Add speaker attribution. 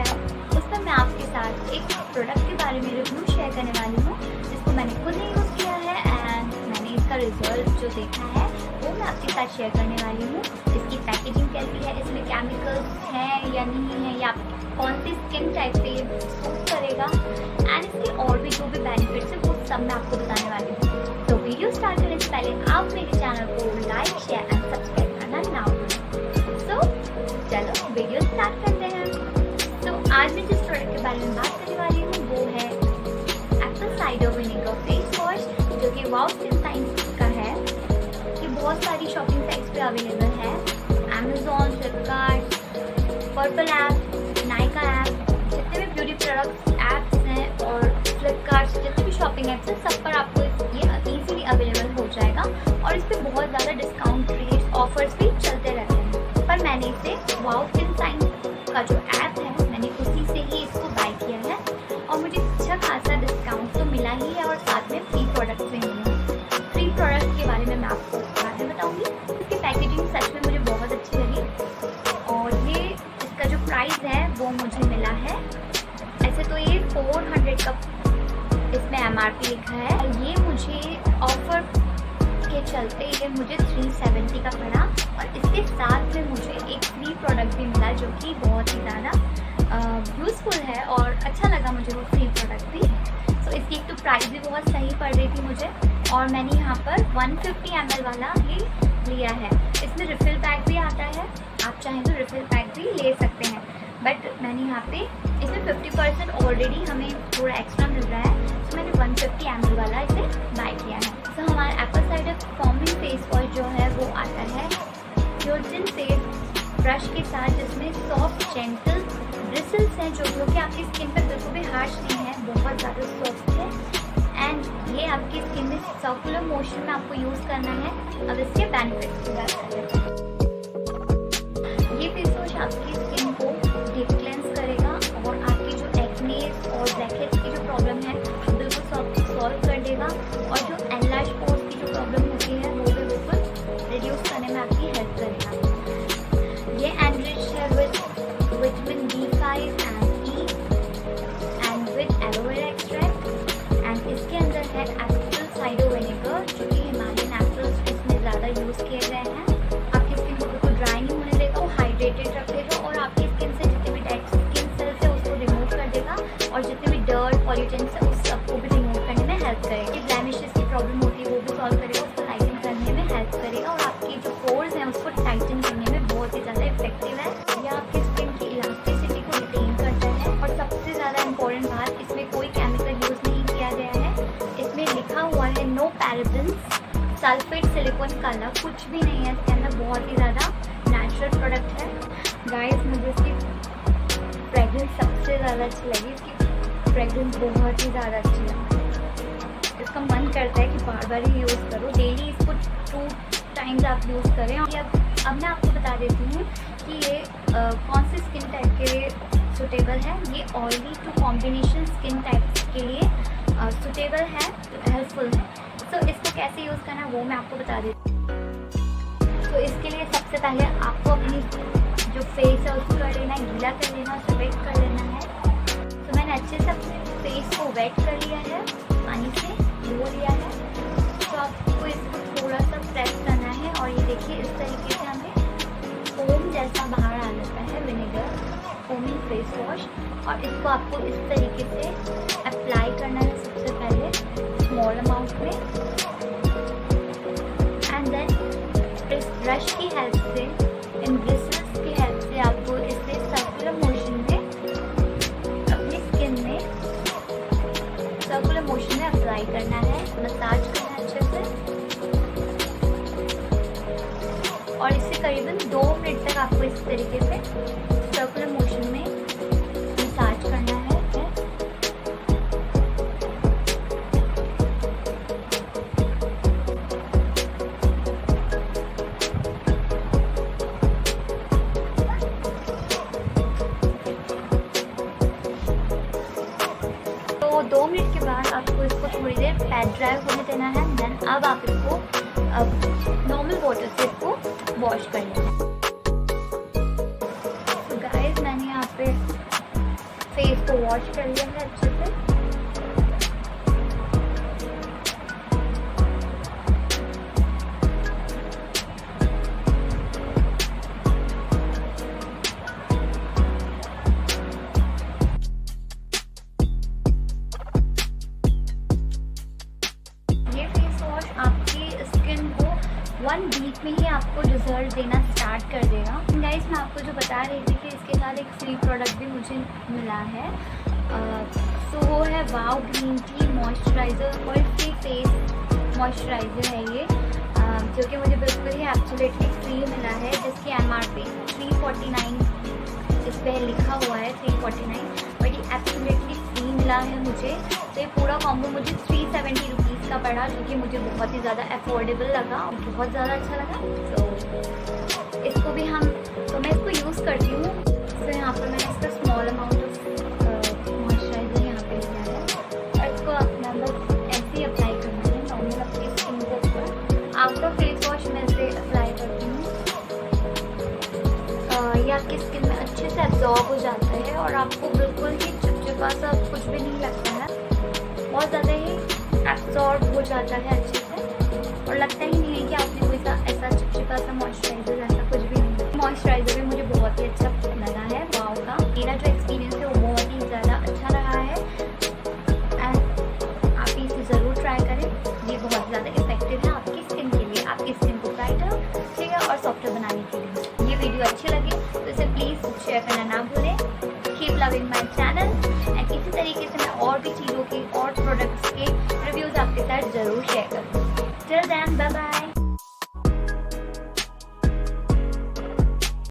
Speaker 1: है उसमें मैं आपके साथ एक प्रोडक्ट के बारे में रिव्यू शेयर करने वाली हूँ जिसको मैंने खुद ही यूज़ किया है एंड मैंने इसका रिजल्ट जो देखा है वो मैं आपके साथ शेयर करने वाली हूँ। इसकी पैकेजिंग कैसी है, इसमें केमिकल्स हैं या नहीं है, या कौन सी स्किन टाइप पे ये सूट करेगा एंड इसके और भी जो भी बेनिफिट्स है वो सब मैं आपको बताने वाली हूँ। तो वीडियो स्टार्ट करने से पहले आप मेरे चैनल को लाइक शेयर एंड सब्सक्राइब करना ना भूलें। तो चलो वीडियो स्टार्ट करते हैं। तो आज मैं जिस प्रोडक्ट के बारे में बात करने वाली हूँ वो है Apple cider vinegar face wash, जो कि वाओ स्किन साइंस का है। ये बहुत सारी शॉपिंग साइट्स पे अवेलेबल है, Amazon, Flipkart, purple app, Nykaa app, जितने भी ब्यूटी प्रोडक्ट्स ऐप्स हैं और फ्लिपकार्ट जितने भी शॉपिंग ऐप्स हैं सब पर आपको ये ईजीली अवेलेबल हो जाएगा और इस पर बहुत ज़्यादा डिस्काउंट रेट्स ऑफर्स भी चलते रहते हैं। पर मैंने इसे वाओ स्किन साइंस का जो ऐप है मैंने उसी से ही इसको बाय किया है और मुझे अच्छा खासा डिस्काउंट तो मिला ही है और साथ में फ्री प्रोडक्ट भी मिले। फ्री प्रोडक्ट के बारे में मैं आपको बाद में बताऊँगी। इसकी पैकेजिंग सच में मुझे बहुत अच्छी लगी और ये इसका जो प्राइस है वो मुझे मिला है, ऐसे तो ये 400 का इसमें MRP लिखा है, ये मुझे ऑफर के चलते ये मुझे 370 का पड़ा और इसके साथ में मुझे एक फ्री प्रोडक्ट भी मिला जो कि बहुत ही ज़्यादा यूज़फुल है और अच्छा लगा मुझे वो फ्री प्रोडक्ट भी। तो इसकी एक तो प्राइस भी बहुत सही पड़ रही थी मुझे और मैंने यहाँ पर 150 ml वाला ही लिया है। इसमें रिफ़िल पैक भी आता है, आप चाहें तो रिफ़िल पैक भी ले सकते हैं, बट मैंने यहाँ पे इसमें 50% ऑलरेडी हमें थोड़ा एक्स्ट्रा मिल रहा है तो मैंने 150 ml वाला इसे बाय किया है। तो हमारा Apple cider forming face wash जो है वो आता है क्योटिन फेस ब्रश के साथ, जिसमें सॉफ्ट जेंटल ब्रिसल्स हैं जो कि आपकी स्किन पर बिल्कुल भी हार्श नहीं है, बहुत ज़्यादा सॉफ्ट है एंड ये आपकी स्किन में सर्कुलर मोशन में आपको यूज़ करना है। अब इसके बेनिफिट्स की बात करें, ये फेस वॉश आपकी स्किन को डीप क्लेंस करेगा और आपकी जो एक्ने और ब्लैकहेड्स की जो प्रॉब्लम है बिल्कुल सॉल्व कर देगा और जो एनलार्ज पोर्स की जो प्रॉब्लम होती है वो भी बिल्कुल रिड्यूस करने में आपकी हेल्प करेगा। ये एनरिच्ड है with vitamin B5 and E and with aloe vera extract and इसके अंदर है एप्पल साइडर विनेगर जो कि हिमालयन एप्पल्स इसमें ज़्यादा यूज़ किए गए हैं। आपकी स्किन को बिल्कुल ड्राई नहीं होने देगा, वो हाइड्रेटेड रखेगा और आपकी स्किन से जितने भी डेड स्किन सेल्स है उसको रिमूव कर देगा और जितने भी डर्ट पॉल्यूटेंट्स है उस सबको भी रिमूव करने में हेल्प करेगा। ब्लेमिशेस की प्रॉब्लम होती है वो भी सॉल्व करेगा, उसको टाइटन करने में हेल्प करेगा और आपकी जो पोर्स हैं उसको टाइटन करने में बहुत ही ज़्यादा इफेक्टिव है। यह आपकी स्किन की इलास्टिसिटी को रिटेन करता है और सबसे ज़्यादा इंपॉर्टेंट बात, इसमें कोई केमिकल यूज़ नहीं किया गया है। इसमें लिखा हुआ है नो पैराबेन्स, सल्फेट, सिलिकॉन, काला कुछ भी नहीं है इसके अंदर, बहुत ही ज़्यादा नेचुरल प्रोडक्ट है। गाइस मुझे इसकी फ्रेगरेंस सबसे ज़्यादा अच्छी लगी, इसकी फ्रेगरेंस बहुत ही ज़्यादा अच्छी लगी। इसका मन करता है कि बार बार ही यूज़ करो, डेली इसको 2 टाइम्स आप यूज़ करें। और अब मैं आपको बता देती हूँ कि ये कौन सी स्किन टाइप के लिए सूटेबल है। ये oily to combination skin type के लिए सूटेबल है, हेल्पफुल है। तो इसको कैसे यूज़ करना है वो मैं आपको बता देती हूँ। तो इसके लिए सबसे पहले आपको अपनी जो फेस है उसको कर लेना है, गीला कर लेना, उसे वेट कर लेना है। तो मैंने अच्छे से अपने फेस को वेट कर लिया है, पानी से धो लिया है। तो आपको इसको थोड़ा सा प्रेस करना है और ये देखिए इस तरीके से हमें फोम जैसा बाहर आ जाता है विनेगर फोमिंग फेस वॉश और इसको आपको इस तरीके से अप्लाई करना है सबसे पहले स्मॉल अमाउंट में एंड देन इस ब्रश की हेल्प से, इन ब्रिसल्स की हेल्प से आपको इसे सर्कुलर मोशन में अपनी स्किन में सर्कुलर मोशन में अप्लाई करना है, मसाज करना है अच्छे से और इसे करीबन 2 मिनट तक आपको इस तरीके से सर्कुलर मोशन में मसाज करना है। तो 2 मिनट के बाद आपको इसको थोड़ी देर पैड ड्राई होने देना है। देन अब आप इसको नॉर्मल वाटर से इसको वॉश कर लेना है। तो गाइस मैंने यहाँ पे वॉश कर लिया है अच्छे से। ये फेस वॉश आपकी स्किन को 1 वीक में ही आपको रिजल्ट देना स्टार्ट कर देगा। गाइस मैं आपको जो बता रही थी कि इसके साथ एक फ्री प्रोडक्ट भी मुझे मिला है, तो वो है wow green tea moisturiser, oil free face moisturiser है ये, जो कि मुझे बिल्कुल ही एब्सोल्युटली फ्री मिला है, जिसकी MRP 349 इस पर लिखा हुआ है 349, बट ये एब्सोल्युटली फ्री मिला है मुझे। तो ये पूरा कॉम्बो मुझे 370 रुपीज़ का पड़ा, जो कि मुझे बहुत ही ज़्यादा अफोर्डेबल लगा और बहुत ज़्यादा अच्छा लगा। तो इसको भी तो मैं इसको यूज़ करती हूँ। तो यहाँ पर मैंने इसका स्मॉल अमाउंट ऑफ मॉइस्चराइज़र यहाँ पे लिया है और इसको अपना बस ऐसे ही अप्लाई करना है नॉर्मल अपनी स्किन के ऊपर। आफ्टर फेस वॉश मैं इसे अप्लाई करती हूँ। ये आपकी स्किन में अच्छे से एब्जॉर्ब हो जाता है और आपको बिल्कुल ही चिपचिपा सा कुछ भी नहीं लगता है, बहुत ज़्यादा ही एब्जॉर्ब हो जाता है अच्छे से और लगता ही नहीं है कि आपने कोई सा ऐसा चिपचिपा सा मॉइस्चराइज़र ऐसा कुछ भी नहीं। मॉइस्चराइज़र भी मुझे बहुत ही अच्छा लगा है वाओ का। मेरा जो एक्सपीरियंस है वो बहुत ही ज़्यादा अच्छा रहा है एंड आप इसे ज़रूर ट्राई करें। ये बहुत ज़्यादा इफेक्टिव है आपकी स्किन के लिए, आपकी स्किन को ब्राइटर ठीक है और सॉफ्टर बनाने के लिए। ये वीडियो अच्छी लगी तो इसे प्लीज़ शेयर करना ना भूलें। Keep loving my channel and इसी तरीके से मैं और भी चीज़ों के और प्रोडक्ट्स के रिव्यूज़ आपके साथ ज़रूर शेयर करूँ। Till then bye bye.